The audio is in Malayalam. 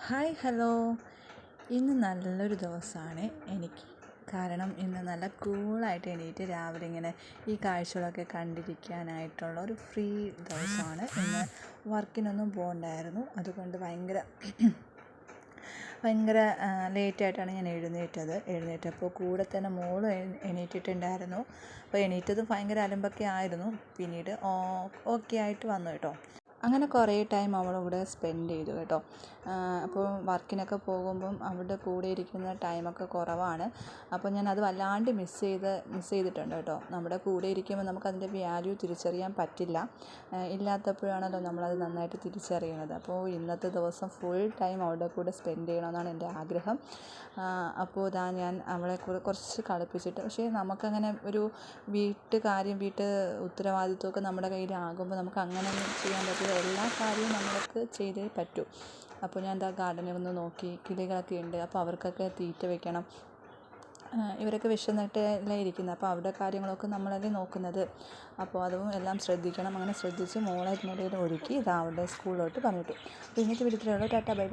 Hi hello. ഇന്ന് നല്ലൊരു ദിവസമാണ് എനിക്ക്. കാരണം ഇന്ന് നല്ല കൂളായിട്ട് എണീറ്റ് രാവിലെ ഇങ്ങനെ ഈ കാഴ്ചകളൊക്കെ കണ്ടിരിക്കാനായിട്ടുള്ള ഒരു ഫ്രീ ദിവസമാണ്. ഇന്ന് വർക്കിനൊന്നും പോകണ്ടായിരുന്നു. അതുകൊണ്ട് ഭയങ്കര ലേറ്റായിട്ടാണ് ഞാൻ എഴുന്നേറ്റപ്പോൾ കൂടെ തന്നെ മോളും എണീറ്റിട്ടുണ്ടായിരുന്നു. അപ്പോൾ എണീറ്റത് ഭയങ്കര അലമ്പൊക്കെ ആയിരുന്നു. പിന്നീട് ഓക്കെ ആയിട്ട് വന്നു കേട്ടോ. അങ്ങനെ കുറേ ടൈം അവളുടെ കൂടെ സ്പെൻഡ് ചെയ്തു കേട്ടോ. അപ്പോൾ വർക്കിനൊക്കെ പോകുമ്പം അവളുടെ കൂടെ ഇരിക്കുന്ന ടൈമൊക്കെ കുറവാണ്. അപ്പോൾ ഞാൻ അത് വല്ലാണ്ട് മിസ് ചെയ്തിട്ടുണ്ട് കേട്ടോ. നമ്മുടെ കൂടെ ഇരിക്കുമ്പോൾ നമുക്കതിൻ്റെ വാല്യൂ തിരിച്ചറിയാൻ പറ്റില്ല. ഇല്ലാത്തപ്പോഴാണല്ലോ നമ്മളത് നന്നായിട്ട് തിരിച്ചറിയുന്നത്. അപ്പോൾ ഇന്നത്തെ ദിവസം ഫുൾ ടൈം അവളുടെ കൂടെ സ്പെൻഡ് ചെയ്യണമെന്നാണ് എൻ്റെ ആഗ്രഹം. അപ്പോൾ ഞാൻ അവളെ കുറച്ച് കളിപ്പിച്ചിട്ട്, പക്ഷേ നമുക്കങ്ങനെ ഒരു വീട്ട് ഉത്തരവാദിത്വമൊക്കെ നമ്മുടെ കയ്യിലാകുമ്പോൾ നമുക്ക് അങ്ങനെ ചെയ്യാൻ പറ്റില്ല. എല്ലാ കാര്യവും നമ്മൾക്ക് ചെയ്തേ പറ്റൂ. അപ്പോൾ ഞാൻ ഗാർഡനിൽ ഒന്ന് നോക്കി, കിളികളൊക്കെ ഉണ്ട്. അപ്പോൾ അവർക്കൊക്കെ തീറ്റ വെക്കണം. ഇവരൊക്കെ വിശന്നിട്ടല്ലേ ഇരിക്കുന്നത്. അപ്പോൾ അവരുടെ കാര്യങ്ങളൊക്കെ നമ്മളല്ലേ നോക്കുന്നത്. അപ്പോൾ അതും എല്ലാം ശ്രദ്ധിക്കണം. അങ്ങനെ ശ്രദ്ധിച്ച് മോളെ ഇതിനിടയിൽ ഒരുക്കി അവളുടെ സ്കൂളിലോട്ട് പറഞ്ഞിട്ടു. അപ്പോൾ ഇന്നത്തെ വീഡിയോയിലുള്ള ടാറ്റ ബൈ ബൈ.